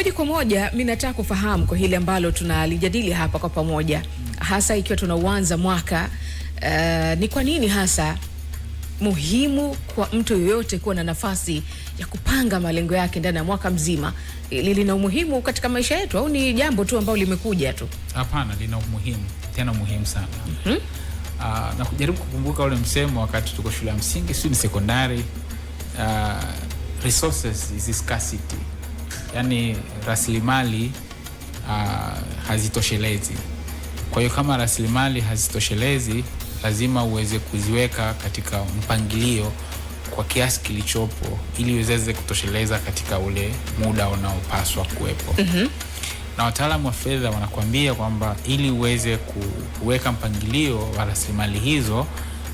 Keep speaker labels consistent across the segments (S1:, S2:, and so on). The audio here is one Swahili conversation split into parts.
S1: Moja kwa moja mimi nataka kufahamu kwa hili ambalo tunalijadili hapa kwa pamoja, hasa ikiwa tunauanza mwaka, ni kwa nini hasa muhimu kwa mtu yoyote kuwa na nafasi ya kupanga malengo yake ndani ya mwaka mzima? Lina umuhimu katika maisha yetu au ni jambo tu ambalo limekuja tu?
S2: Hapana, lina umuhimu, tena muhimu sana. Na kujaribu kukumbuka ule msemo wakati tuko shule ya msingi, sio ni sekondari, resources is scarcity. Yani rasilimali hazitoshelezi. Kwa hiyo kama rasilimali hazitoshelezi, lazima uweze kuziweka katika mpangilio kwa kiasi kilichopo ili uweze kutosheleza katika ule muda unaopaswa kuwepo. Na wataalamu wa fedha wanakuambia kwamba ili uweze kuweka mpangilio wa rasilimali hizo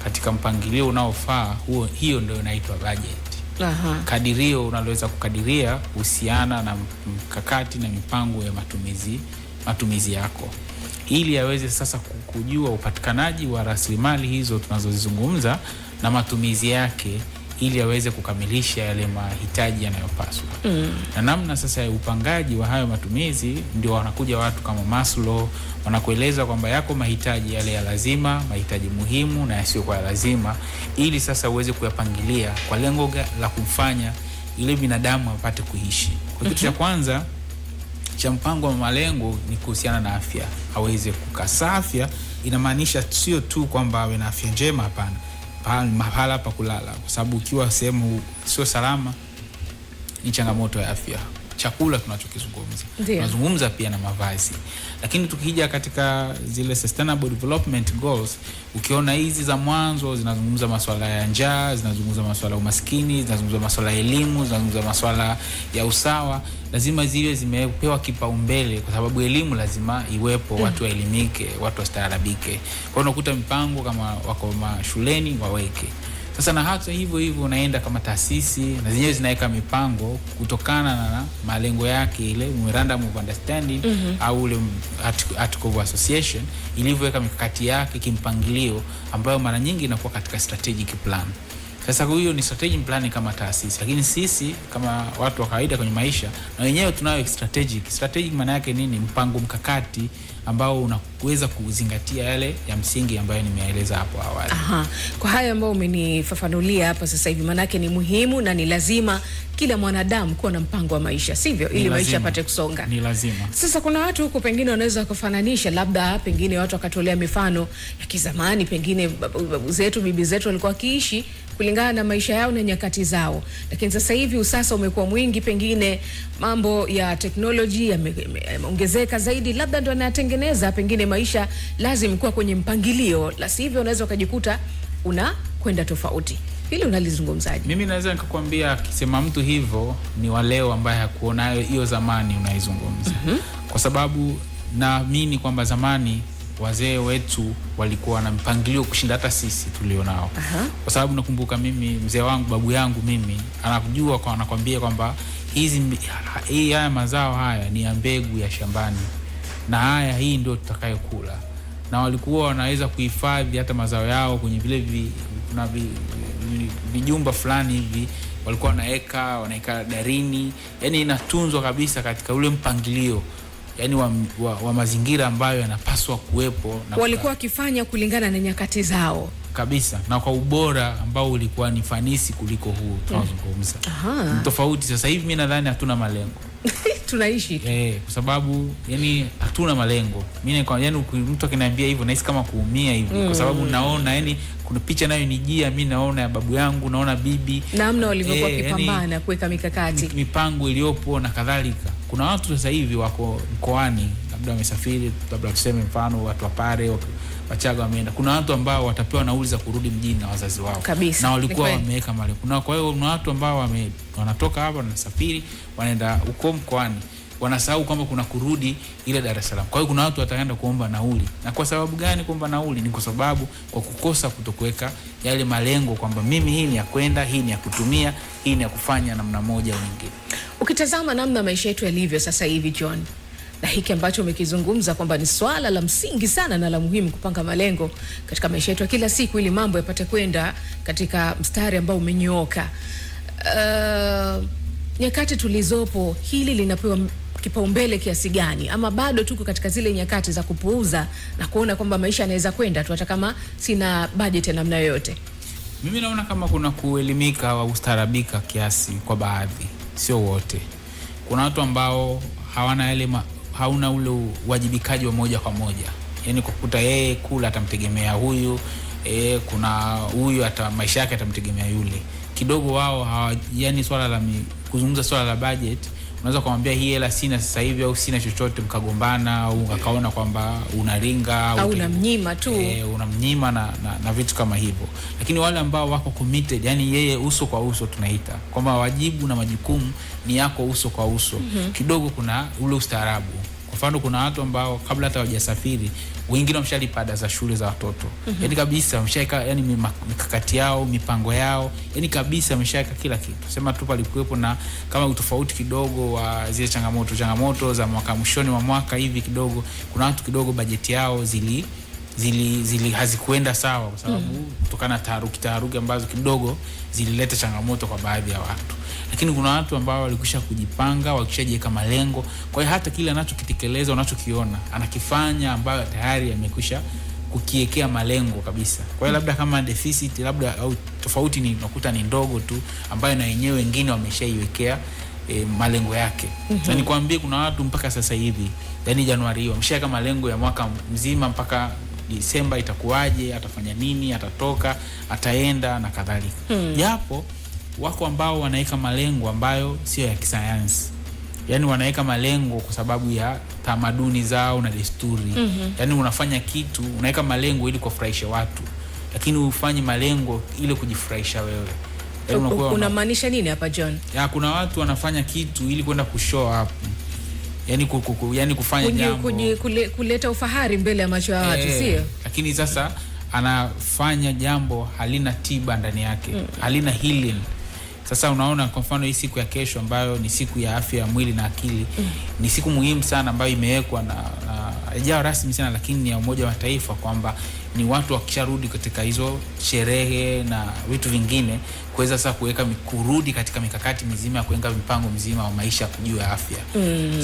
S2: katika mpangilio unaofaa, hiyo ndio inaitwa budget. Kadirio unaloweza kukadiria kuhusiana na mkakati na mipango ya matumizi yako, ili aweze sasa kujua upatikanaji wa rasilimali hizo tunazozizungumza na matumizi yake, ili aweze kukamilisha yale mahitaji yanayopaswa. Na namna sasa ya upangaji wa hayo matumizi, ndio wanakuja watu kama Maslow, wanakueleza kwamba yako mahitaji yale ya lazima, mahitaji muhimu na yasiyo kwa lazima, ili sasa uweze kuyapangilia kwa lengo la kumfanya ile binadamu apate kuishi. Kwa kitu cha kwanza cha mpango wa malengo ni kuhusiana na afya. Aweze kukaa afya, inamaanisha sio tu kwamba awe na afya njema, hapana, mahala pa kulala, kwa sababu ukiwa sehemu sio salama ni changamoto ya afya. Chakula tunachokizungumza, tunazungumza pia na mavazi. Lakini tukija katika zile sustainable development goals, ukiona hizi za mwanzo zinazungumza masuala ya njaa, zinazungumza masuala ya umaskini, zinazungumza masuala ya elimu, zinazungumza masuala ya usawa, lazima ziwe zimepewa kipaumbele, kwa sababu elimu lazima iwepo, watu waelimike, watu wastaarabike. Kwa hiyo unakuta mipango kama wako mashuleni waweke. Sasa na hata hivyo unaenda kama taasisi na zenyewe zinaweka mipango kutokana na malengo yake, ile memorandum of understanding au ule article of association ilivyoweka mikakati yake kimpangilio, ambayo mara nyingi inakuwa katika strategic plan. Sasa hiyo ni strategic plan kama taasisi, lakini sisi kama watu wa kawaida kwenye maisha na wenyewe tunayo strategic. Strategic maana yake nini? Mpango mkakati ambao unaweza kuzingatia yale ya msingi ambayo nimeeleza hapo awali.
S1: Kwa haya ambao umenifafanulia hapa sasa hivi, maana yake ni muhimu na ni lazima kila mwanadamu kuwa na mpango wa maisha, sivyo? Ili maisha yapate kusonga.
S2: Ni lazima.
S1: Sasa kuna watu huko pengine wanaweza kufananisha, labda pengine watu wakatolea mifano ya kizamani, pengine babu zetu, bibi zetu walikuwa kiishi kulingana na maisha yao na nyakati zao. Lakini sasa hivi usasa umekuwa mwingi, pengine mambo ya teknolojia yameongezeka zaidi, labda ndio yanatengeneza pengine maisha lazima kuwa kwenye mpangilio, la sivyo unaweza ukajikuta unakwenda tofauti. Hili unalizungumzaje?
S2: Mimi naweza nikakwambia, akisema mtu hivyo ni waleo ambaye hakuonayo hiyo zamani unaizungumza. Kwa sababu naamini kwamba zamani wazee wetu walikuwa na mpangilio kushinda hata sisi tulionao. Kwa sababu nakumbuka mimi, mzee wangu, babu yangu mimi, anakujua kwa anakwambia kwamba haya mazao haya ni ya mbegu ya shambani, na hii ndio tutakayokula. Na walikuwa wanaweza kuhifadhi hata mazao yao kwenye vile vijumba fulani hivi, walikuwa wanaeka darini, yani inatunzwa kabisa katika ule mpangilio, yani wa mazingira ambayo yanapaswa kuwepo, na
S1: walikuwa wakifanya kulingana na nyakati zao
S2: kabisa, na kwa ubora ambao ulikuwa ni fanisi kuliko huu tunazungumza. Tofauti sasa hivi, mimi nadhani hatuna malengo.
S1: Tunaishi
S2: kwa sababu yani hatuna malengo. Mimi yani mtu akiniambia hivyo nahisi kama kuumia hivi, kwa sababu naona yani kuna picha nayo nijia, mimi naona ya babu yangu, naona bibi,
S1: namna walivyokuwa kipambana yani, kuweka mikakati,
S2: mipango iliyopo na kadhalika. Kuna watu sasa hivi wako mkoani, labda wamesafiri, labda tuseme mfano watu wa Pare, Wachaga wameenda. Kuna watu ambao watapewa nauli za kurudi mjini na wazazi wao
S1: kabisa,
S2: na walikuwa wameweka malengo. Kwa hiyo kuna watu ambao wanatoka hapa wanasafiri wanaenda huko mkoani, wanasahau kwamba kuna kurudi ile Dar es Salaam. Kwa hiyo kuna watu wataenda kuomba nauli. Na kwa sababu gani kuomba nauli? Ni kwa sababu kwa kukosa kutokuweka yale malengo kwamba mimi hii ni ya kwenda, hii ni ya kutumia, hii ni ya kufanya namna moja au nyingine.
S1: Ukitazama namna maisha yetu yalivyo sasa hivi, John, na hiki ambacho umekizungumza kwamba ni swala la msingi sana na la muhimu kupanga malengo katika maisha yetu kila siku, ili mambo yapate kwenda katika mstari ambao umenyooka. Nyakati tulizopo, hili linapewa kipaumbele kiasi gani, ama bado tuko katika zile nyakati za kupuuza na kuona kwamba maisha yanaweza kwenda tu hata kama sina budget ya namna yoyote?
S2: Mimi naona kama kuna kuelimika au ustarabika kiasi kwa baadhi, sio wote. Kuna watu ambao hauna ule uwajibikaji wa moja kwa moja. Yaani kukuta yeye kula atamtegemea huyu, kuna huyu hata maisha yake atamtegemea yule. Kidogo wao yani kuzungumza swala la budget, unaweza kumwambia hii hela sina sasa hivi au sina chochote, mkagombana au akaona kwamba unaringa
S1: au unamnyima tu,
S2: unamnyima na vitu kama hivyo. Lakini wale ambao wako committed, yani yeye uso kwa uso tunaita kwamba wajibu na majukumu ni yako uso kwa uso, kidogo kuna ule ustaarabu. Kwa mfano kuna watu ambao kabla hata hawajasafiri wengine wameshalipa ada za shule za watoto. Yaani kabisa wameshaika, yani mikakati yao, mipango yao, yani kabisa wameshaika kila kitu. Sema tu palikuwepo na kama utofauti kidogo wa zile changamoto za mwaka mwishoni wa mwaka hivi kidogo. Kuna watu kidogo bajeti yao zili hazikuenda sawa kwa sababu kutokana na taharuki ambazo kidogo zilileta changamoto kwa baadhi ya watu. Lakini kuna watu ambao walikwisha kujipanga, wakishajiweka malengo. Kwa hiyo hata kile anachokitekeleza, unachokiona anakifanya, ambayo tayari amekwisha kukiwekea malengo kabisa. Kwa hiyo labda kama deficit labda au tofauti ni unakuta ni ndogo tu, ambayo na wenyewe wengine wameshaiwekea malengo yake. Na nikwambie kuna watu mpaka sasa hivi, yani Januari hiyo wameshaweka malengo ya mwaka mzima mpaka Disemba itakuwaje, atafanya nini, atatoka, ataenda na kadhalika. Japo wako ambao wanaweka malengo ambayo sio ya kisayansi. Yaani wanaweka malengo kwa sababu ya tamaduni zao na desturi. Yaani unafanya kitu, unaweka malengo ili kufurahisha watu, lakini ufanye malengo ili kujifurahisha wewe.
S1: Yaani unamaanisha nini hapa John?
S2: Kuna watu wanafanya kitu ili kwenda kushow up. Yaani kufanya jambo
S1: kuleta ufahari mbele ya macho ya watu, sio?
S2: Lakini sasa anafanya jambo halina tiba ndani yake, halina healing. Sasa unaona kwa mfano hii siku ya kesho ambayo ni siku ya afya ya mwili na akili, ni siku muhimu sana ambayo imewekwa na haijawa rasmi sana, lakini ni ya Umoja wa Mataifa kwamba ni watu wakisharudi katika hizo sherehe na vitu vingine kuweza sasa kurudi katika mikakati mizima ya kuenga mipango mizima wa maisha kujua afya.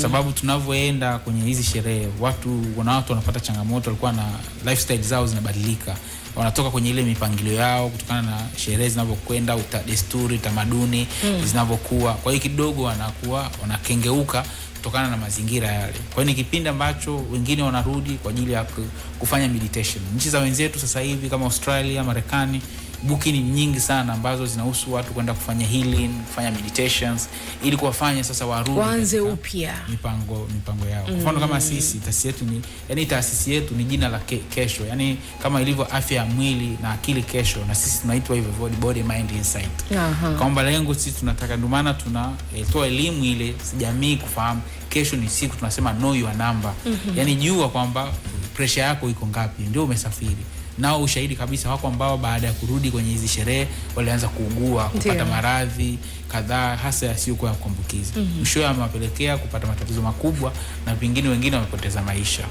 S2: Sababu tunavyoenda kwenye hizi sherehe watu wanapata changamoto, walikuwa na lifestyle zao zinabadilika. Wanatoka kwenye ile mipangilio yao kutokana na sherehe zinavyokwenda, desturi, tamaduni zinavyokuwa. Kwa hiyo kidogo wanakengeuka kutokana na mazingira yale. Kwa hiyo ni kipindi ambacho wengine wanarudi kwa ajili ya kufanya meditation. Nchi za wenzetu sasa hivi kama Australia, Marekani, booking nyingi sana ambazo zinahusu watu kwenda kufanya healing, kufanya meditations ili kuwafanya sasa warudi
S1: kuanze upya
S2: mipango yao. Kwa mfano kama sisi taasisi yetu ni jina la kesho. Yaani kama ilivyo afya ya mwili na akili kesho, na sisi tunaitwa hivyo body mind insight. Kwamba lengo sisi tunataka, ndio maana tunatoa elimu ile jamii kufahamu kesho ni siku tunasema know your number. Yaani jua kwamba pressure yako iko ngapi ndio umesafiri. Nao ushahidi kabisa wako ambao baada ya kurudi kwenye hizi sherehe walianza kuugua, kupata maradhi kadhaa hasa yasiyokuwa ya kuambukiza. Mwishowe amewapelekea kupata matatizo makubwa na wengine wamepoteza maisha.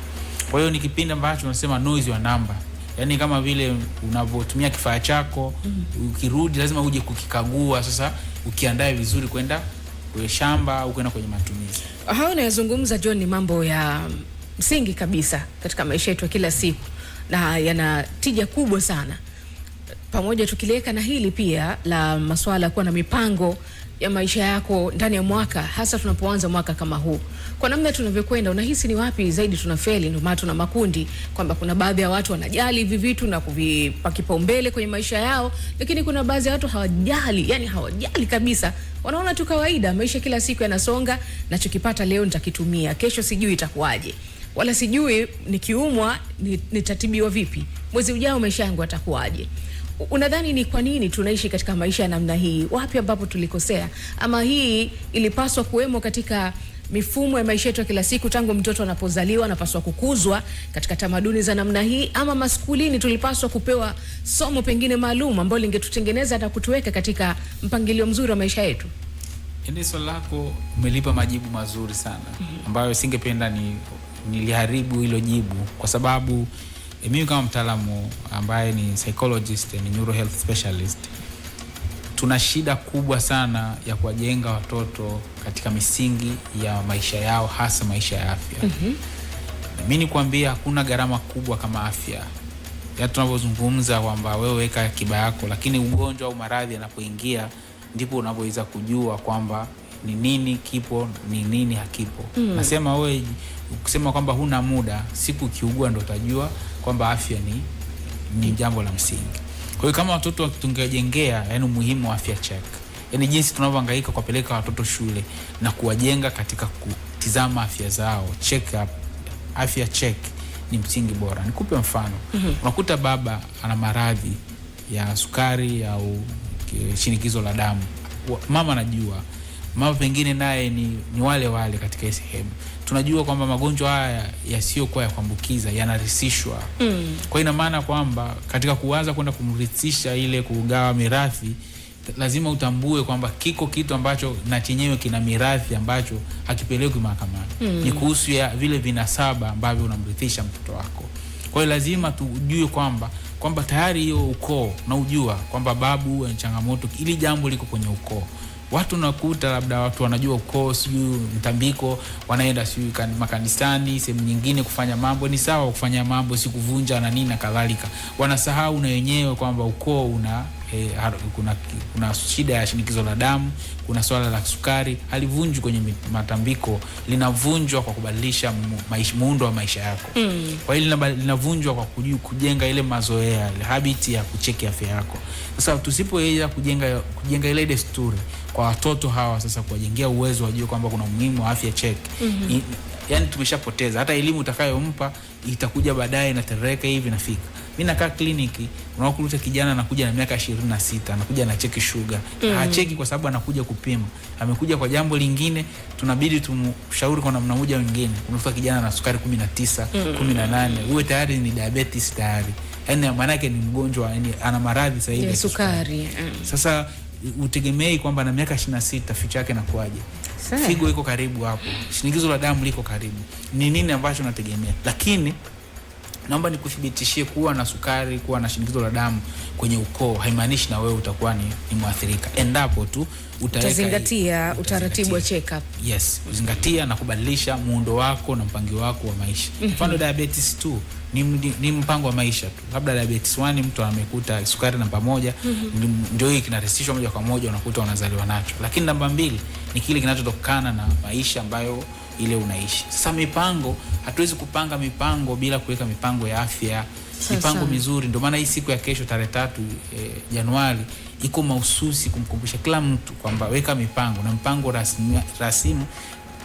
S2: Kwa hiyo ni kipindi ambacho tunasema know your number. Yaani kama vile unavyotumia kifaa chako, ukirudi lazima uje kukikagua sasa ukiandae vizuri kwenda kwenye shamba au kwenda kwenye matumizi.
S1: Hao unayozungumza John ni mambo ya msingi kabisa katika maisha yetu kila siku na yana tija kubwa sana. Pamoja tukileka na hili pia la masuala kuwa na mipango ya maisha yako ndani ya mwaka, hasa tunapoanza mwaka kama huu. Kwa namna tunavyokwenda, unahisi ni wapi zaidi tunafeli? Ndio maana tuna makundi kwamba kuna baadhi ya watu wanajali hivi vitu na kuvipa kipaumbele kwenye maisha yao, lakini kuna baadhi ya watu hawajali, yani hawajali kabisa. Wanaona tu kawaida, maisha kila siku yanasonga, nachokipata leo nitakitumia, kesho sijui itakuwaje. Wala sijui nikiumwa nitatibiwa vipi, mwezi ujao maisha yangu atakuwaje. Unadhani ni kwa nini tunaishi katika maisha ya namna hii? Wapi ambapo tulikosea? Ama hii ilipaswa kuwemo katika mifumo ya maisha yetu kila siku tangu mtoto anapozaliwa anapaswa kukuzwa katika tamaduni za namna hii, ama maskulini tulipaswa kupewa somo pengine maalum ambalo lingetutengeneza na kutuweka katika mpangilio mzuri wa maisha yetu?
S2: Ndio swali lako, umelipa majibu mazuri sana ambayo singependa niliharibu hilo jibu, kwa sababu mimi kama mtaalamu ambaye ni psychologist, ni neuro health specialist, tuna shida kubwa sana ya kuwajenga watoto katika misingi ya maisha yao, hasa maisha ya afya. Mimi nikwambia hakuna gharama kubwa kama afya. Ya tunapozungumza kwamba wewe weka akiba yako, lakini ugonjwa au maradhi yanapoingia ndipo unapoweza kujua kwamba ni nini kipo, ni nini hakipo. Nasema wewe ukisema kwamba huna muda, siku kiugua ndo utajua kwamba afya ni jambo la msingi. Kwa hiyo kama watoto tungejengea yani umuhimu wa afya check, yani jinsi tunavyohangaika kupeleka watoto shule na kuwajenga katika kutizama afya zao, check up, afya check ni msingi bora. Nikupe mfano. Unakuta baba ana maradhi ya sukari au shinikizo la damu. Mama anajua, mama pengine naye ni wale katika hii sehemu. Tunajua kwamba magonjwa haya yasiyokuwa ya kuambukiza yanarisishwa. Kwa ina maana kwamba katika kuanza kwenda kumrithisha ile kugawa mirathi, lazima utambue kwamba kiko kitu ambacho na chenyewe kina mirathi ambacho hakipelekwi mahakamani. Ni kuhusu ya vile vinasaba ambavyo unamrithisha mtoto wako. Kwa hiyo lazima tujue kwamba tayari hiyo ukoo na ujua kwamba babu ana changamoto, ili jambo liko kwenye ukoo. Watu nakuta labda watu wanajua ukoo, sijui mtambiko, wanaenda sijui makanisani, sehemu nyingine kufanya mambo. Ni sawa kufanya mambo, si kuvunja na nini na kadhalika. Wanasahau na wenyewe kwamba ukoo kuna shida ya shinikizo la damu, kuna swala la sukari. Halivunjwi kwenye matambiko, linavunjwa kwa kubadilisha muundo wa maisha yako. Kwa hiyo linavunjwa kwa kujenga ile mazoea, ile habit ya kucheki afya yako. Sasa tusipoweza kujenga ile desturi kwa watoto hawa, sasa kuwajengea uwezo wajue kwamba kuna umuhimu wa afya check, yani tumeshapoteza. Hata elimu utakayompa itakuja baadaye na tereka hivi nafika. Mimi nakaa kliniki, unakuta kijana anakuja na miaka 26, anakuja na cheki sugar. Hacheki kwa sababu anakuja kupima. Amekuja kwa jambo lingine, tunabidi tumshauri kwa namna moja nyingine. Unakuta kijana na sukari 19, 18, uwe tayari ni diabetes tayari. Yaani maana yake ni mgonjwa, yani ana maradhi sahihi ya
S1: sukari.
S2: Sasa utegemei kwamba na miaka 26 future yake inakuaje? Figo iko karibu hapo, shinikizo la damu liko karibu. Ni nini ambacho unategemea? Lakini naomba nikuthibitishie kuwa na sukari, kuwa na shinikizo la damu kwenye ukoo haimaanishi na wewe utakuwa ni muathirika. Endapo tu
S1: utazingatia utaratibu wa check up.
S2: Yes, uzingatia na kubadilisha muundo wako na mpango wako wa maisha. Mfano diabetes 2 ni mpango wa maisha tu. Labda diabetes 1 mtu amekuta sukari namba 1, ndio hii kinaresishwa moja kwa moja, unakuta unazaliwa nacho. Lakini namba 2 ni kile kinachotokana na maisha ambayo ile unaishi. Sasa mipango, hatuwezi kupanga mipango bila kuweka mipango ya afya. Mipango mizuri. Ndio maana hii siku ya kesho tarehe 3 Januari iko mahususi kumkumbusha kila mtu kwamba weka mipango, na mpango rasimu.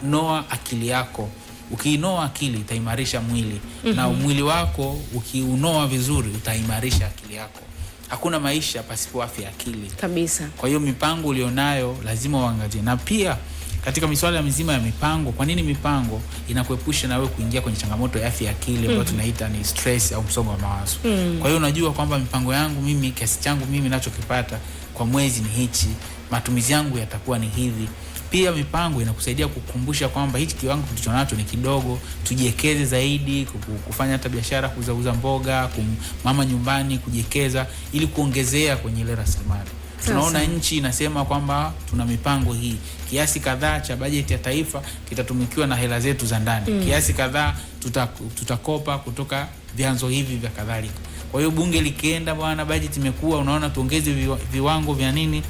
S2: Noa akili yako. Ukiinoa akili itaimarisha mwili, na mwili wako ukiunoa vizuri utaimarisha akili yako. Hakuna maisha pasipo afya ya akili
S1: kabisa.
S2: Kwa hiyo mipango ulionayo lazima uangalie. Na pia katika masuala mizima ya mipango, kwa nini mipango inakuepusha na wewe kuingia kwenye changamoto ya afya ya akili ambayo tunaita ni stress au msongo wa mawazo. Kwa hiyo unajua kwamba mipango yangu mimi, kiasi changu mimi ninachokipata kwa mwezi ni hichi, matumizi yangu yatakuwa ni hivi. Pia mipango inakusaidia kukumbusha kwamba hichi kiwango tulichonacho ni kidogo, tujiekeze zaidi, kufanya hata biashara, kuuza mboga, mama nyumbani, kujiekeza ili kuongezea kwenye ile rasilimali. Tunaona nchi inasema kwamba tuna mipango hii, kiasi kadhaa cha bajeti ya taifa kitatumikiwa na hela zetu za ndani, kiasi kadhaa tutakopa kutoka vyanzo hivi vya kadhalika. Kwa hiyo bunge likienda, bwana bajeti imekuwa, unaona tuongeze viwango vya nini,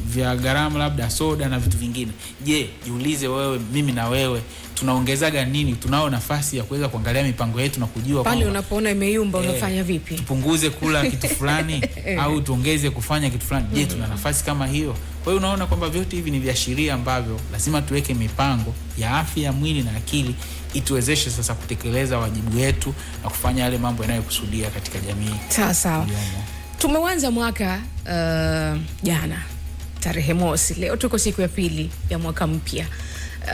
S2: vya gharama labda soda na vitu vingine. Je, jiulize wewe, mimi na wewe tunaongezaga nini? Tunao nafasi ya kuweza kuangalia mipango yetu na kujua
S1: pale unapoona imeyumba unafanya vipi?
S2: Tupunguze kula kitu fulani au tuongeze kufanya kitu fulani. Je, tuna nafasi kama hiyo? Kwa hiyo unaona kwamba vyote hivi ni viashiria ambavyo lazima tuweke mipango ya afya ya mwili na akili ituwezeshe sasa kutekeleza wajibu wetu na kufanya yale mambo yanayokusudia katika jamii.
S1: Sawa. Tumeanza mwaka jana tarehe mosi, leo tuko siku ya pili ya mwaka mpya.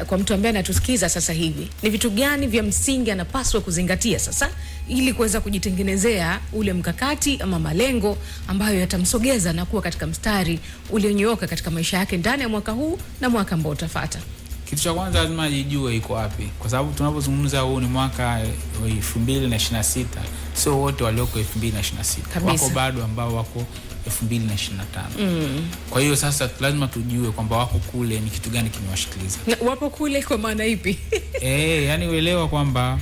S1: Kwa mtu ambaye anatusikiza sasa hivi, ni vitu gani vya msingi anapaswa kuzingatia sasa ili kuweza kujitengenezea ule mkakati ama malengo ambayo yatamsogeza na kuwa katika mstari ulionyooka katika maisha yake ndani ya mwaka huu na mwaka ambao utafuata?
S2: Kitu cha kwanza lazima ajijue iko wapi, kwa sababu tunapozungumza huu ni mwaka 2026, sio wote walioko 2026. Wako bado ambao wako 2025. Kwa hiyo sasa lazima tujue kwamba wako kule ni kitu gani kimewashikiliza.
S1: Wapo kule kwa maana ipi?
S2: Yani uelewa kwamba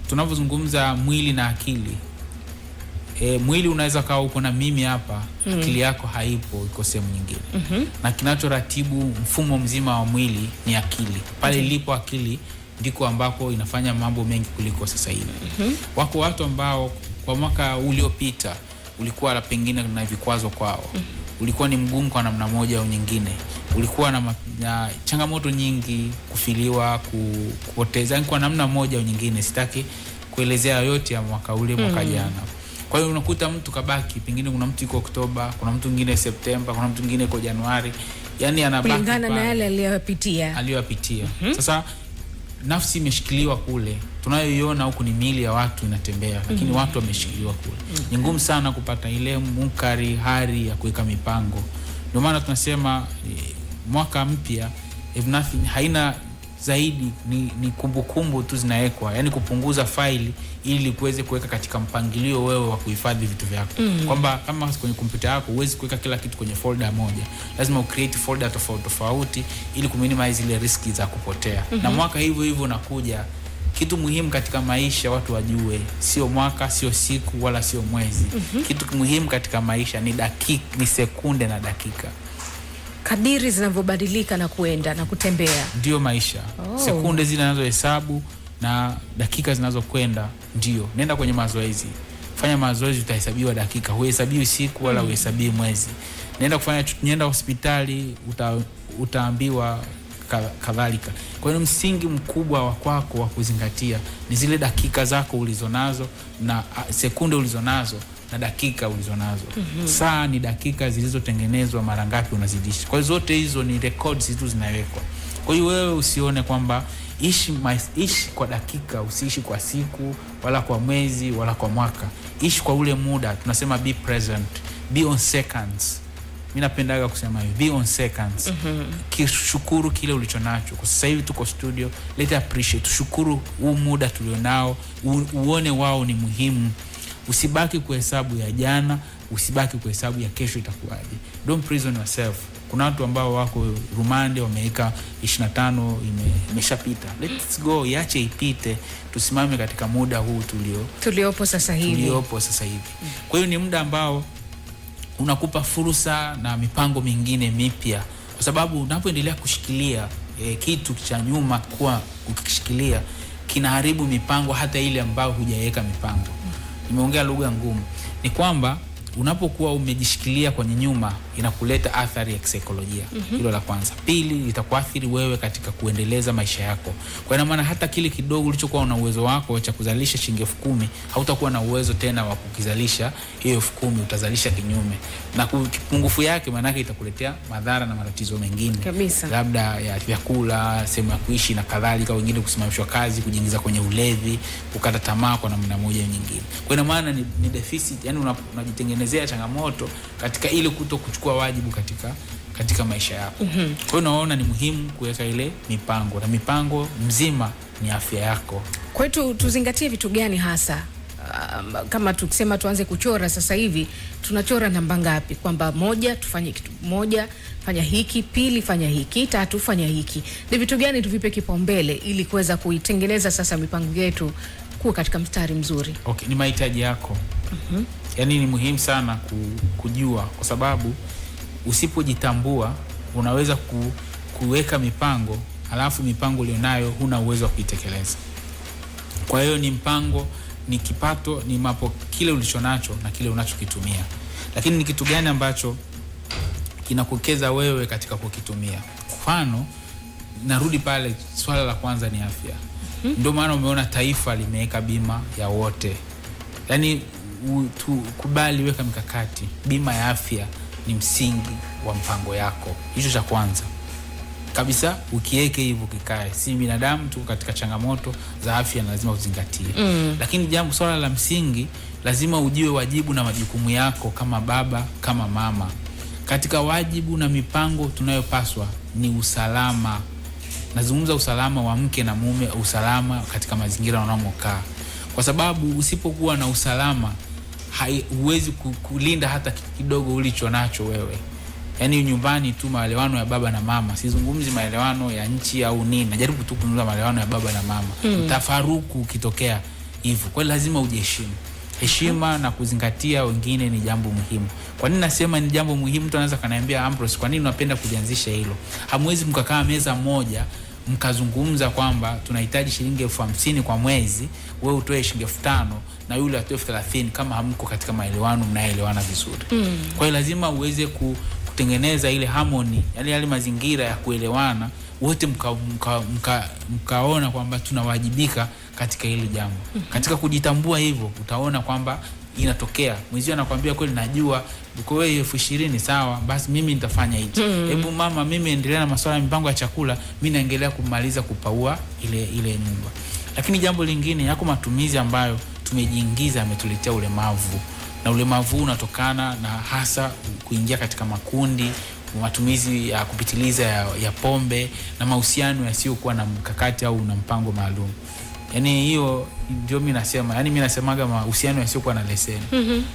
S2: tunapozungumza mwili na akili, mwili unaweza kawa uko na mimi hapa, akili yako haipo, iko sehemu nyingine. Na kinachoratibu mfumo mzima wa mwili ni akili. Pale ilipo akili ndiko ambako inafanya mambo mengi kuliko sasa hivi. Wako watu ambao kwa mwaka uliopita ulikuwa pengine na vikwazo kwao, ulikuwa ni mgumu kwa namna moja au nyingine, ulikuwa na changamoto nyingi, kufiliwa, kupoteza kwa namna moja au nyingine. Sitaki kuelezea yote ya mwaka ule, mwaka jana. Kwa hiyo unakuta mtu kabaki, pengine kuna mtu yuko Oktoba, kuna mtu mwingine Septemba, kuna mtu mwingine yuko Januari, yani anabaki
S1: kulingana na yale aliyopitia. Sasa nafsi imeshikiliwa kule. Tunayoiona huku ni miili ya watu inatembea, lakini watu wameshikiliwa kule. Ni ngumu sana kupata ile munkari hari ya kuweka mipango. Ndio maana tunasema mwaka mpya if nothing haina zaidi ni kumbukumbu tu zinawekwa, yani kupunguza faili ili kuweze kuweka katika mpangilio wewe wa kuhifadhi vitu vyako. Kwamba kama kwenye kompyuta yako huwezi kuweka kila kitu kwenye folder moja, lazima ucreate folder tofauti ili kuminimize ile riski za kupotea. Na mwaka hivyo unakuja. Kitu muhimu katika maisha watu wajue, sio mwaka, sio siku, wala sio mwezi. Kitu muhimu katika maisha ni dakika, ni sekunde na dakika. Kadiri zinavyobadilika na kuenda na kutembea
S2: ndio maisha. Sekunde zile zinazohesabu na dakika zinazokwenda ndio. Nenda kwenye mazoezi. Fanya mazoezi, utahesabiwa dakika. Huhesabiwi siku wala huhesabiwi mwezi. Nenda hospitali, utaambiwa kadhalika. Kwa hiyo msingi mkubwa wa kwako wa kuzingatia ni zile dakika zako ulizonazo na sekunde ulizonazo na dakika ulizonazo. Saa ni dakika zilizotengenezwa mara ngapi unazidisha. Kwa hiyo zote hizo ni records tu zinawekwa. Kwa hiyo wewe usione kwamba ishi kwa dakika, usiishi kwa siku wala kwa mwezi wala kwa mwaka. Ishi kwa ule muda. Tunasema be present, be on seconds. Mimi napendaga kusema hivi, be on seconds. Kishukuru kile ulichonacho. Kwa sasa hivi tuko studio, let appreciate, tushukuru huu muda tulionao, uone wao ni muhimu. Usibaki kuhesabu ya jana, usibaki kuhesabu ya kesho itakuwaje. Don't prison yourself. Kuna watu ambao wako rumande wameika 25 imeshapita. Let's go, iache ipite. Tusimame katika muda huu tuliopo sasa hivi. Kwa hiyo ni muda ambao unakupa fursa na mipango mingine mipya. Kwa sababu unapoendelea kushikilia kitu cha nyuma, kwa ukishikilia kinaharibu mipango hata ile ambayo hujaweka mipango. Nimeongea lugha ngumu. Ni kwamba unapokuwa umejishikilia kwenye nyuma inakuleta athari ya kisaikolojia. Hilo la kwanza. Pili, itakuathiri wewe katika kuendeleza maisha yako. Kwa ina maana hata kile kidogo ulichokuwa una uwezo wako cha kuzalisha shilingi 10,000 hautakuwa na uwezo tena wa kukizalisha hiyo 10,000, utazalisha kinyume. Na kipungufu yake maana yake itakuletea madhara na matatizo mengine. Labda ya vyakula, sehemu ya kuishi na kadhalika, wengine kusimamishwa kazi, kujiingiza kwenye ulevi, kukata tamaa kwa namna moja au nyingine. Kwa ina maana ni deficit, yani unajitengenezea changamoto katika ile kuchukua wajibu katika maisha yako. Kwa hiyo naona ni muhimu kuweka ile mipango, na mipango mzima ni afya yako.
S1: Kwa hiyo tuzingatie vitu gani hasa? Kama tukisema tuanze kuchora sasa hivi, tunachora namba ngapi? Kwamba moja tufanye kitu moja, fanya hiki; pili fanya hiki; tatu fanya hiki. Ni vitu gani tuvipe kipaumbele ili kuweza kuitengeneza sasa mipango yetu kuwa katika mstari mzuri?
S2: Okay, ni mahitaji yako. Yaani ni muhimu sana kujua, kwa sababu usipojitambua unaweza kuweka mipango, alafu mipango ulionayo huna uwezo wa kuitekeleza. Kwa hiyo ni mpango, ni kipato, ni kile ulichonacho na kile unachokitumia. Lakini ni kitu gani ambacho kinakukeza wewe katika kukitumia? Mfano, narudi pale, swala la kwanza ni afya. Ndio maana umeona taifa limeweka bima ya wote. Yaani kubali, weka mikakati. Bima ya afya ni msingi wa mpango yako. Hicho cha kwanza kabisa, ukiweke hivyo kikae. Si binadamu tu katika changamoto za afya, na lazima uzingatie. Lakini swala la msingi, lazima ujue wajibu na majukumu yako kama baba, kama mama. Katika wajibu na mipango tunayopaswa ni usalama. Nazungumza usalama wa mke na mume, usalama katika mazingira wanamokaa. Kwa sababu usipokuwa na usalama, huwezi kulinda hata kidogo ulicho nacho wewe. Yani nyumbani tu maelewano ya baba na mama, sizungumzi maelewano ya nchi au nini, najaribu tu kuzungumza maelewano ya baba na mama. Tafaruku ukitokea hivyo, kwa lazima ujiheshimu. Heshima na kuzingatia wengine ni jambo muhimu. Kwa nini nasema ni jambo muhimu? Mtu anaweza kaniambia, Ambrose, kwa nini unapenda kujianzisha hilo? Hamwezi mkakaa meza moja mkazungumza kwamba tunahitaji shilingi 50,000 kwa mwezi, wewe utoe shilingi 5,000 na yule atoe 30,000 kama hamko katika maelewano, mnaelewana vizuri. Kwa hiyo lazima uweze kutengeneza ile harmony, yani yale mazingira ya kuelewana, wote mkaona kwamba tunawajibika katika hili jambo. Katika kujitambua hivyo, utaona kwamba inatokea mwenzio anakuambia kweli, najua uko wewe 20,000 sawa, basi mimi nitafanya hichi. Hebu mama, mimi endelea na masuala ya mipango ya chakula, mimi naendelea kumaliza kupaua ile nyumba. Lakini jambo lingine, yako matumizi ambayo tumejiingiza yametuletea ulemavu, na ulemavu unatokana na hasa kuingia katika makundi, matumizi ya kupitiliza ya pombe na mahusiano yasiyokuwa na mkakati au na mpango maalum. Yani hiyo ndio mimi nasema, yani mimi nasemaga mahusiano yasiokuwa na leseni.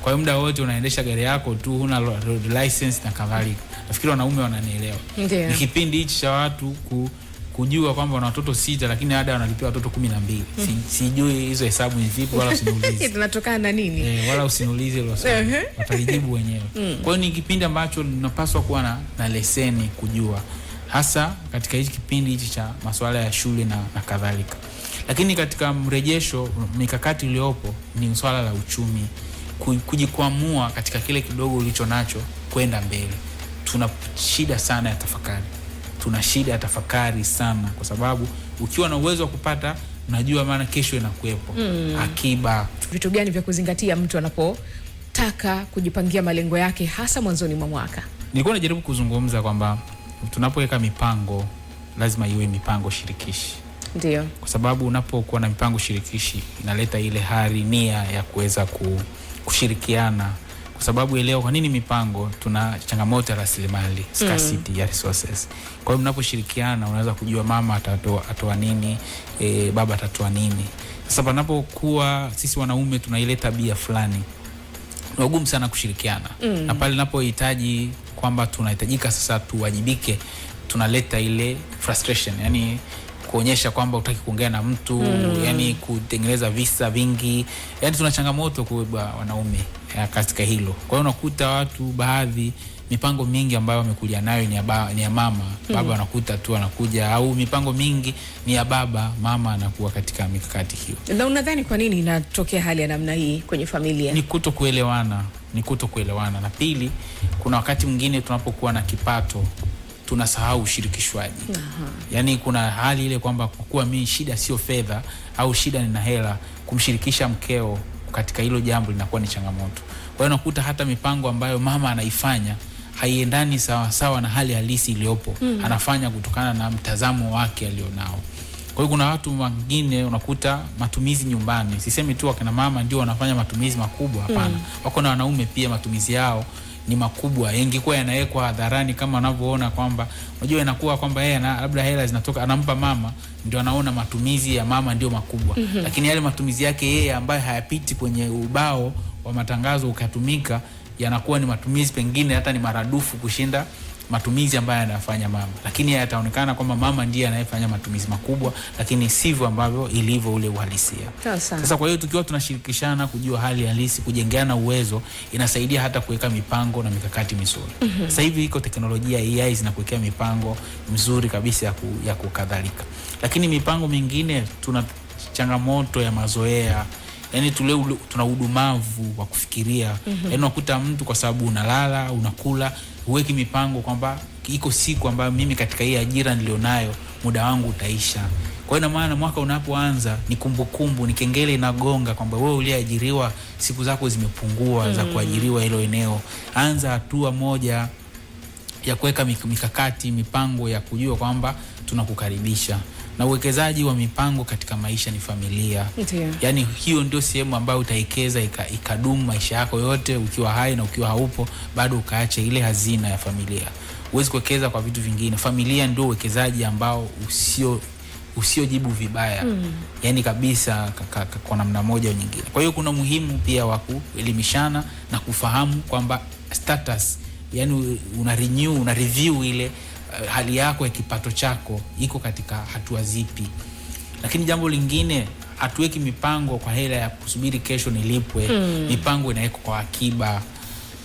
S2: Kwa hiyo muda wote unaendesha gari yako tu, huna road license na kadhalika. Nafikiri wanaume wananielewa. Ni kipindi hichi cha watu kujua kwamba wana watoto 6 lakini ada wanalipia watoto 12. Sijui hizo hesabu ni vipi, wala usiniulize.
S1: Tunatokana na nini?
S2: Wala usiniulize hilo swali. Watalijibu wenyewe. Kwa hiyo ni kipindi ambacho tunapaswa kuwa na leseni kujua, hasa katika hichi kipindi hichi cha masuala ya shule na kadhalika. Lakini katika mrejesho, mikakati iliyopo ni swala la uchumi, kujikwamua katika kile kidogo ulicho nacho kwenda mbele. Tuna shida sana ya tafakari. Tuna shida ya tafakari sana, kwa sababu ukiwa na uwezo wa kupata, unajua maana kesho inakuepo. Akiba.
S1: Vitu gani vya kuzingatia mtu anapotaka kujipangia malengo yake hasa mwanzoni mwa mwaka?
S2: Nilikuwa najaribu kuzungumza kwamba tunapoweka mipango lazima iwe mipango shirikishi.
S1: Ndio.
S2: Kwa sababu unapokuwa na mipango shirikishi inaleta ile hali, nia ya kuweza kushirikiana. Kwa sababu leo kwa nini mipango? Tuna changamoto ya rasilimali, scarcity ya resources. Kwa hiyo mnaposhirikiana unaweza kujua mama atatoa nini, baba atatoa nini. Sasa panapokuwa sisi wanaume tuna ile tabia fulani, ni ngumu sana kushirikiana. Na pale ninapohitaji kwamba tunahitajika sasa tuwajibike, tunaleta ile frustration, yani kuonyesha kwamba utaki kuongea na mtu, yani kutengeneza visa vingi. Yani tuna changamoto kwa wanaume katika hilo. Kwa hiyo unakuta watu baadhi mipango mingi ambayo wamekuja nayo ni ya mama, baba anakuta tu anakuja, au mipango mingi ni ya baba, mama anakuwa katika mikakati hiyo.
S1: Na unadhani kwa nini inatokea hali ya namna hii kwenye familia?
S2: Ni kutokuelewana. Na pili, kuna wakati mwingine tunapokuwa na kipato tunasahau ushirikishwaji. Yani kuna hali ile kwamba kwa kuwa mimi shida sio fedha au shida nina hela, kumshirikisha mkeo katika hilo jambo linakuwa ni changamoto. Kwa hiyo unakuta hata mipango ambayo mama anaifanya haiendani sawa na hali halisi iliyopo. Anafanya kutokana na mtazamo wake alionao. Kwa hiyo kuna watu wengine unakuta matumizi nyumbani, sisemi tu wakina mama ndio wanafanya matumizi makubwa, hapana. Wako na wanaume pia matumizi yao ni makubwa, ingekuwa yanawekwa hadharani kama anavyoona kwamba unajua inakuwa kwamba yeye labda hela zinatoka anampa mama, ndio anaona matumizi ya mama ndio makubwa. Lakini yale matumizi yake yeye ambayo hayapiti kwenye ubao wa matangazo ukatumika, yanakuwa ni matumizi pengine hata ni maradufu kushinda matumizi ambayo anafanya mama. Lakini yataonekana kwamba mama ndiye anayefanya matumizi makubwa, lakini sivyo ambavyo ilivyo ule uhalisia. Sasa kwa hiyo tukiwa tunashirikishana kujua hali halisi, kujengeana uwezo, inasaidia hata kuweka mipango na mikakati mizuri. Sasa hivi iko teknolojia AI zinakuwekea mipango mizuri kabisa ya kukadhalika. Lakini mipango mingine tuna changamoto ya mazoea. Yani tuna udumavu wa kufikiria. Yani unakuta mtu kwa sababu unalala, unakula, uweki mipango kwamba iko siku ambayo mimi katika hii ajira nilionayo muda wangu utaisha. Kwa hiyo maana mwaka unapoanza ni kumbukumbu, ni kengele inagonga kwamba wewe uliajiriwa siku zako zimepungua za kuajiriwa hilo eneo. Anza hatua moja ya kuweka mikakati, mipango ya kujua kwamba tunakukaribisha. Na uwekezaji wa mipango katika maisha ni familia. Yani hiyo ndio sehemu ambayo utaikeza ikadumu maisha yako yote, ukiwa hai na ukiwa haupo bado ukaacha ile hazina ya familia. Huwezi kuwekeza kwa vitu vingine. Familia ndio uwekezaji ambao usiojibu vibaya. Yani kabisa kwa namna moja au nyingine. Kwa hiyo kuna muhimu pia wa kuelimishana na kufahamu kwamba status, yani una review ile hali yako ya kipato chako iko katika hatua zipi. Lakini jambo lingine, hatuweki mipango kwa hela ya kusubiri kesho nilipwe. Mipango inawekwa kwa akiba.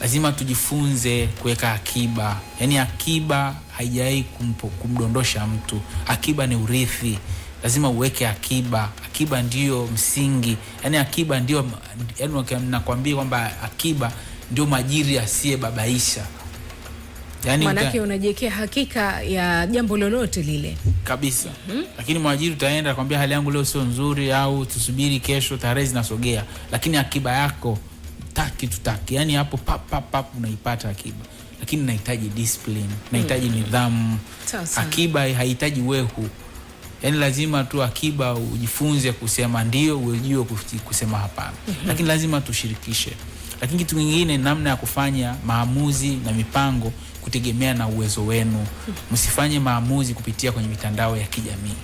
S2: Lazima tujifunze kuweka akiba. Yani akiba haijai kumdondosha mtu. Akiba ni urithi. Lazima uweke akiba. Akiba ndio msingi. Yani akiba ndio, yani nakwambia kwamba akiba ndio majiri asiyebabaisha. Yani
S1: manake unajiwekea hakika ya jambo lolote lile
S2: kabisa. Lakini mwajiri utaenda kwambia hali yangu leo sio nzuri, au tusubiri kesho, tarehe zinasogea. Lakini akiba yako tutaki, yani hapo pap unaipata akiba. Lakini inahitaji discipline, inahitaji nidhamu. Akiba haihitaji wehu. Yani lazima tu akiba ujifunze kusema ndio, ujue kusema hapana. Lakini lazima tushirikishe. Lakini kitu kingine, namna ya kufanya maamuzi na mipango kutegemea na uwezo wenu. Msifanye maamuzi kupitia kwenye mitandao ya kijamii.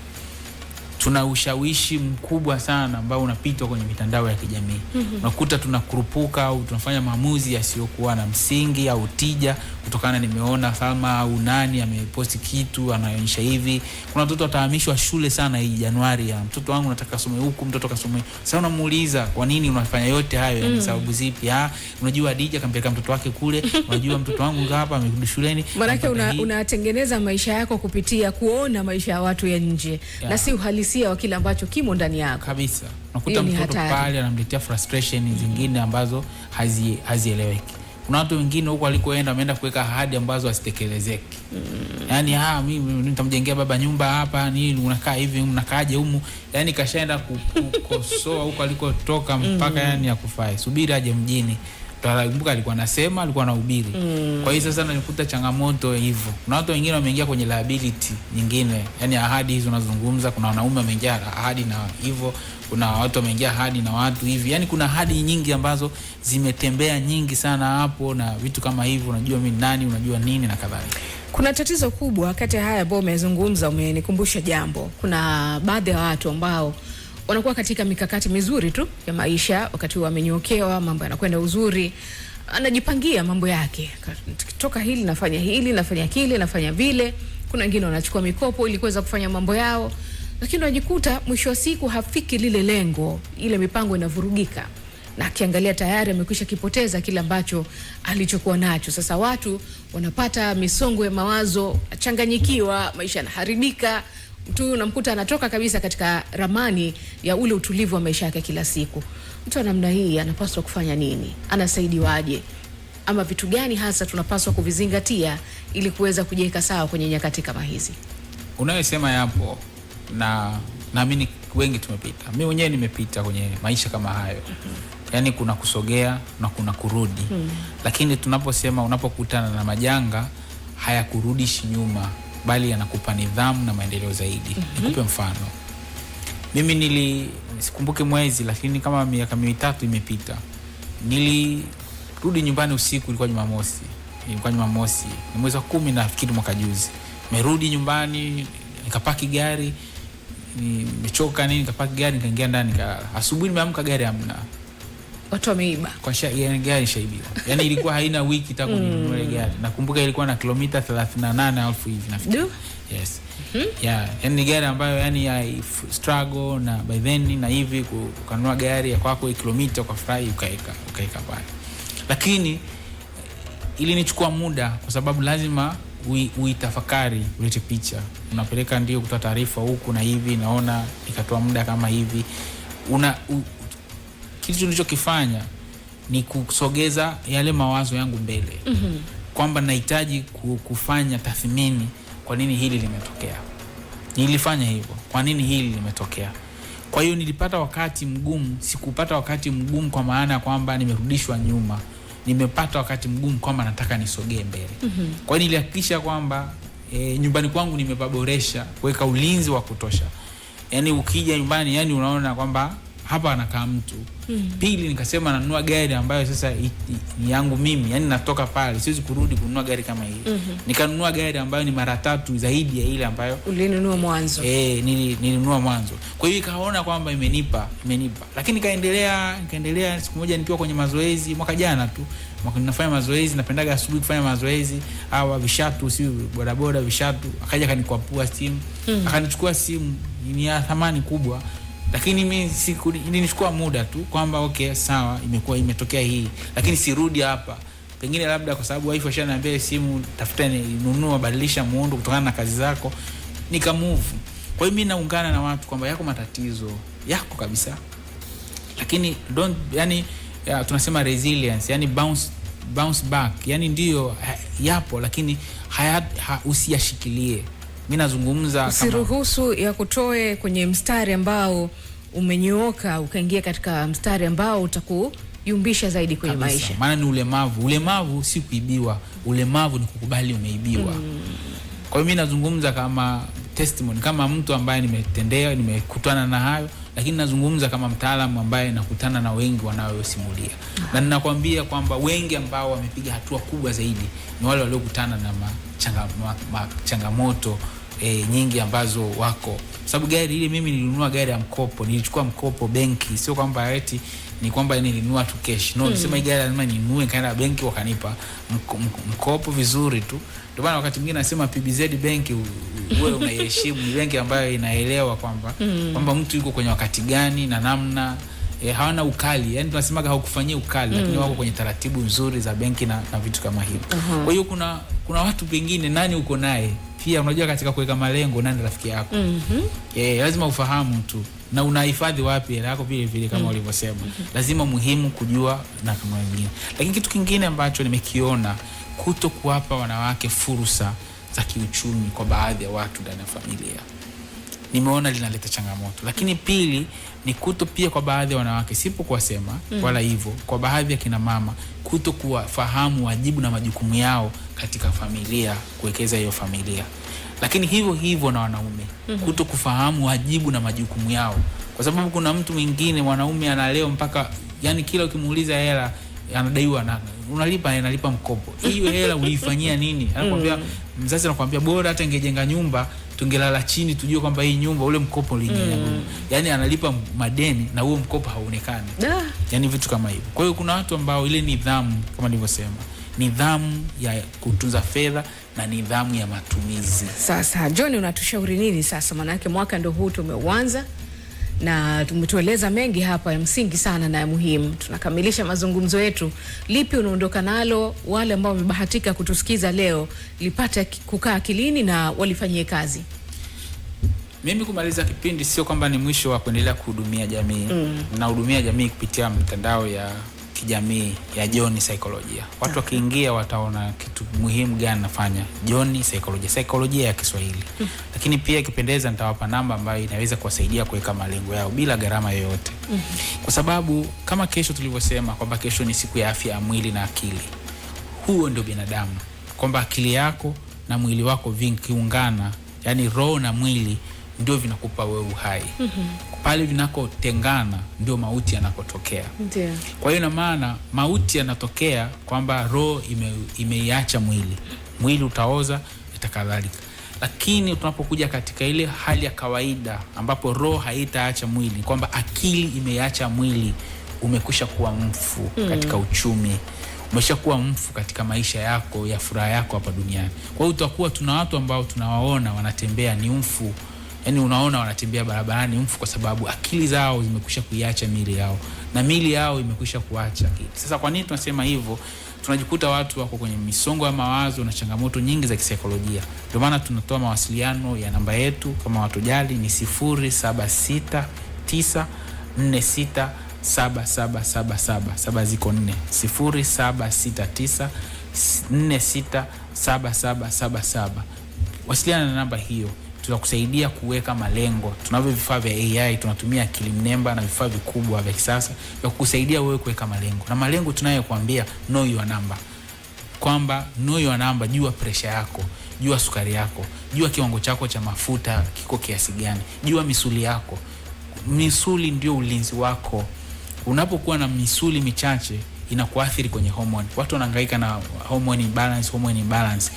S2: Tuna ushawishi mkubwa sana ambao unapita kwenye mitandao ya kijamii. Unakuta tunakurupuka au tunafanya maamuzi yasiyokuwa na msingi au tija kutokana nimeona Salma au nani ameposti kitu anaonyesha hivi. Kuna watoto watahamishwa shule sana hii Januari, ya mtoto wangu nataka asome huku, mtoto kasome. Sasa unamuuliza kwa nini unafanya yote hayo, ni sababu zipi? Unajua Adija kampeleka mtoto wake kule, unajua mtoto wangu hapa amerudi shuleni.
S1: Maana unatengeneza maisha yako kupitia kuona maisha ya watu ya nje, na si uhalisia wa kile ambacho kimo ndani yako.
S2: Kabisa. Unakuta mtoto pale anamletea frustration zingine ambazo hazieleweki. Kuna watu wengine huko alikoenda ameenda kuweka ahadi ambazo hazitekelezeki. Yani mimi nitamjengea baba nyumba hapa, nini unakaa hivi, unakaaje humu? Yani kashaenda kukosoa huko alikotoka mpaka yani yakufai. Subiri aje mjini. Kumbuka alikuwa anasema, alikuwa anahubiri. Kwa hiyo sasa nalikuta changamoto hivyo. Kuna watu wengine wameingia kwenye liability nyingine. Yani ahadi hizo unazungumza, kuna wanaume wameingia ahadi na hivyo, kuna watu wameingia ahadi na watu hivi. Yani kuna ahadi nyingi ambazo zimetembea nyingi sana hapo na vitu kama hivyo, unajua mimi nani, unajua nini na kadhalika.
S1: Kuna tatizo kubwa kati ya haya ambayo umezungumza, umenikumbusha jambo. Kuna baadhi ya watu ambao wanakuwa katika mikakati mizuri tu ya maisha, wakati wamenyokewa, mambo yanakwenda uzuri, anajipangia mambo yake. Toka hili nafanya hili, nafanya kile, nafanya vile. Kuna wengine wanachukua mikopo ili kuweza kufanya mambo yao, lakini unajikuta mwisho wa siku hafiki lile lengo, ile mipango inavurugika. Na akiangalia tayari amekwisha kipoteza kile ambacho alichokuwa nacho. Sasa watu wanapata misongo ya mawazo, changanyikiwa, maisha yanaharibika. Mtu unamkuta anatoka kabisa katika ramani ya ule utulivu wa maisha yake kila siku. Mtu wa namna hii anapaswa kufanya nini? Anasaidiwaje? Ama vitu gani hasa tunapaswa kuvizingatia ili kuweza kujiweka sawa kwenye nyakati kama hizi?
S2: Unayosema yapo, na naamini wengi tumepita. Mimi mwenyewe nimepita kwenye maisha kama hayo. Yani kuna kusogea na kuna kurudi. Lakini tunaposema unapokutana na majanga, hayakurudishi nyuma, bali yanakupa nidhamu na maendeleo zaidi. Nikupe mfano. Mimi sikumbuke mwezi, lakini kama miaka 3 imepita. Nilirudi nyumbani usiku, ilikuwa Jumamosi. Ni mwezi wa 10 nafikiri mwaka juzi. Nimerudi nyumbani, nikapaki gari, nimechoka nini, nikapaki gari, nikaingia ndani. Asubuhi nimeamka gari hamna.
S1: Watu wameiba.
S2: Kwa gari shaibiwa. Yani ilikuwa haina wiki tangu ninunue gari. Nakumbuka ilikuwa na kilomita 38,000 hivi nafikiri. Yes. Yani gari ambayo yani ya struggle, na by then na hivi ukanunua gari ya kwako kilomita kwa fry ukaeka pale. Lakini ilinichukua muda kwa sababu lazima uitafakari, ulete picha. Unapeleka ndio kutoa taarifa huku na hivi, naona ikatoa muda kama hivi. Kitu nilichokifanya ni kusogeza yale mawazo yangu mbele. Kwamba nahitaji kufanya tathmini, kwa nini hili limetokea. Nilifanya hivyo, kwa nini hili limetokea. Kwa hiyo nilipata wakati mgumu, sikupata wakati mgumu kwa maana kwamba nimerudishwa nyuma. Nimepata wakati mgumu kwamba nataka nisogee mbele. Kwa hiyo nilihakikisha kwamba nyumbani kwangu nimepaboresha, kuweka ulinzi wa kutosha. Yani ukija nyumbani, yani unaona kwamba hapa anakaa mtu. Pili nikasema nanunua gari ambayo sasa ni yangu mimi, yani natoka pale siwezi kurudi kununua gari kama hii. Nikanunua gari ambayo ni mara 3 zaidi ya ile ambayo
S1: ulinunua mwanzo.
S2: Nilinunua mwanzo. Kwa hiyo ikaona kwamba imenipa. Lakini nikaendelea siku moja nikiwa kwenye mazoezi mwaka jana tu. Nafanya mazoezi, napendaga asubuhi kufanya mazoezi, au vishatu si bodaboda vishatu, akaja akanikwapua simu, akanichukua simu ni ya thamani kubwa. Lakini mimi nilichukua muda tu kwamba okay sawa, imetokea hii, lakini sirudi hapa. Pengine labda kwa sababu wife ashaniambia simu tafuta nunua, badilisha muundo kutokana na kazi zako, nika move. Kwa hiyo mimi naungana na watu kwamba yako matatizo yako kabisa, lakini tunasema resilience, yani bounce back, yani ndio yapo, lakini usiyashikilie. Mimi nazungumza
S1: usiruhusu ya kutoe kwenye mstari ambao umenyooka ukaingia katika mstari ambao utakuyumbisha zaidi kwenye maisha. Maana ni ulemavu si kuibiwa, ulemavu ni kukubali umeibiwa. Kwa hiyo mimi nazungumza kama testimony, kama mtu ambaye nimekutana na hayo, lakini nazungumza kama mtaalamu ambaye nakutana na wengi wanaosimulia. Na ninakwambia kwamba wengi ambao wamepiga hatua kubwa zaidi ni wale waliokutana na changamoto nyingi ambazo wako. Sababu gari ile mimi nilinunua gari ya mkopo, nilichukua mkopo benki, sio kwamba eti ni kwamba nilinunua tu cash. No, nisema hii gari lazima ninunue, kaenda benki wakanipa mkopo vizuri tu. Ndio maana wakati mwingine nasema PBZ benki wewe unaiheshimu, ni benki ambayo inaelewa kwamba mtu yuko kwenye wakati gani na namna, hawana ukali. Yani tunasemaga haukufanyia ukali, lakini wako kwenye taratibu nzuri za benki na vitu kama hivyo. Kwa hiyo kuna watu pengine nani uko naye pia, unajua katika kuweka malengo nani rafiki yako. Lazima ufahamu tu na unahifadhi wapi hela yako vile vile kama ulivyosema. Lazima muhimu kujua na kama wengine. Lakini kitu kingine ambacho nimekiona, kuto kuwapa wanawake fursa za kiuchumi kwa baadhi ya watu ndani ya familia, nimeona linaleta changamoto. Lakini pili ni kuto pia kwa baadhi ya wanawake, sipo kuwasema wala hivyo, kwa baadhi ya kina mama kuto kuwafahamu wajibu na majukumu yao katika familia, kuwekeza hiyo familia. Lakini hivyo na wanaume kuto kufahamu wajibu na majukumu yao, kwa sababu kuna mtu mwingine mwanaume analeo mpaka yani kila ukimuuliza hela anadaiwa na nalipa mkopo. Hiyo hela uliifanyia nini? Anakuambia mzazi, anakuambia bora hata ingejenga nyumba tungelala chini tujue kwamba hii nyumba ule mkopo uliingia. Yani analipa madeni na huo mkopo hauonekani. Yani vitu kama hivyo. Kwa hiyo kuna watu ambao ile nidhamu, kama nilivyosema, nidhamu ya kutunza fedha na nidhamu ya matumizi. Sasa John, unatushauri nini sasa? Maana yake mwaka ndio huu tumeuanza na tumetueleza mengi hapa ya msingi sana na ya muhimu. Tunakamilisha mazungumzo yetu. Lipi unaondoka nalo wale ambao wamebahatika kutusikiza leo, lipate kukaa akilini na walifanyie kazi?
S2: Mimi kumaliza kipindi sio kwamba ni mwisho wa kuendelea kuhudumia jamii. Nahudumia jamii kupitia mitandao ya kijamii ya John Saikolojia. Watu wakiingia wataona kitu muhimu gani nafanya. John Saikolojia, saikolojia ya Kiswahili. Lakini pia ikipendeza nitawapa namba ambayo inaweza kuwasaidia kuweka malengo yao bila gharama yoyote. Kwa sababu kama kesho tulivyosema kwamba kesho ni siku ya afya ya mwili na akili. Huo ndio binadamu. Kwamba akili yako na mwili wako vikiungana, yani roho na mwili ndio vinakupa wewe uhai. Pale vinakotengana ndio mauti yanakotokea. Kwa hiyo na maana mauti yanatokea kwamba roho imeiacha mwili. Mwili utaoza itakadhalika. Lakini tunapokuja katika ile hali ya kawaida ambapo roho haitaacha mwili, kwamba akili imeiacha mwili, umekwisha kuwa mfu katika uchumi. Umeshakuwa mfu katika maisha yako ya furaha yako hapa duniani. Kwa hiyo utakuwa tuna watu ambao tunawaona wanatembea ni mfu. Yani unaona wanatembea barabarani mfu kwa sababu akili zao zimekwisha kuiacha miili yao na miili yao imekwisha kuacha akili. Sasa kwa nini tunasema hivyo? Tunajikuta watu wako kwenye misongo ya mawazo na changamoto nyingi za kisaikolojia. Ndio maana tunatoa mawasiliano ya namba yetu kama watu jali ni 0769467777. Saba ziko 4. 0769467777. Wasiliana na namba hiyo. Tutakusaidia kuweka malengo. Tunavyo vifaa vya AI, tunatumia akili mnemba na vifaa vikubwa vya kisasa vya kukusaidia wewe kuweka malengo. Na malengo tunayokuambia know your number. Kwamba know your number, jua pressure yako, jua sukari yako, jua kiwango chako cha mafuta kiko kiasi gani, jua misuli yako. misuli ndio ulinzi wako. Unapokuwa na misuli michache inakuathiri kwenye hormone. Watu wanahangaika na hormone imbalance,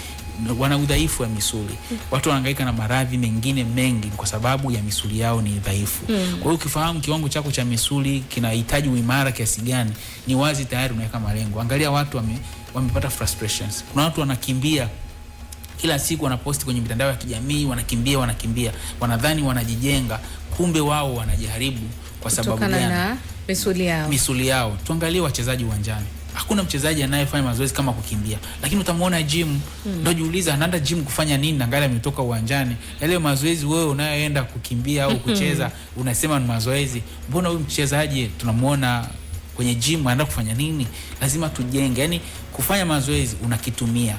S2: wana udhaifu wa misuli. Watu wanahangaika na maradhi mengine mengi kwa sababu ya misuli yao ni dhaifu. Kwa hiyo ukifahamu kiwango chako cha misuli kinahitaji uimara kiasi gani, ni wazi tayari unaweka malengo. Angalia watu wamepata frustrations. Kuna watu wanakimbia kila siku, wanaposti kwenye mitandao ya kijamii, wanakimbia, wanadhani wanajijenga, kumbe wao wanajiharibu. Kwa sababu gani? Misuli yao. Tuangalie wachezaji uwanjani. Hakuna mchezaji anayefanya mazoezi kama kukimbia. Lakini utamuona gym, ndio jiuliza anaenda gym kufanya nini na angalia ametoka uwanjani. Yale mazoezi wewe unayoenda kukimbia au kucheza unasema ni mazoezi. Mbona huyu mchezaji tunamuona kwenye gym anaenda kufanya nini? Lazima tujenge. Yaani kufanya mazoezi unakitumia,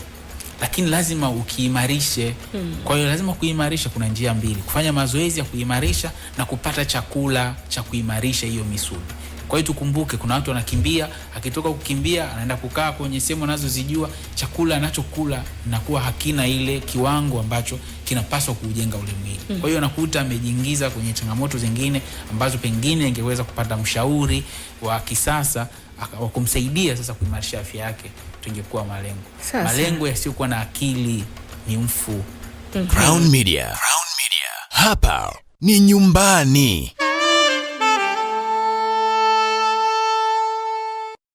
S2: lakini lazima ukiimarishe. Kwa hiyo lazima kuimarisha, kuna njia mbili: kufanya mazoezi ya kuimarisha na kupata chakula cha kuimarisha hiyo misuli. Kwa hiyo tukumbuke, kuna watu wanakimbia, akitoka kukimbia anaenda kukaa kwenye sehemu anazozijua, chakula anachokula nakuwa hakina ile kiwango ambacho kinapaswa kujenga ule mwili. Kwa hiyo nakuta amejiingiza kwenye changamoto zingine ambazo pengine ingeweza kupata mshauri wa kisasa wa kumsaidia sasa kuimarisha afya yake. Tungekuwa malengo yasiyokuwa na akili ni mfu.
S3: Crown Media. Hapa ni nyumbani.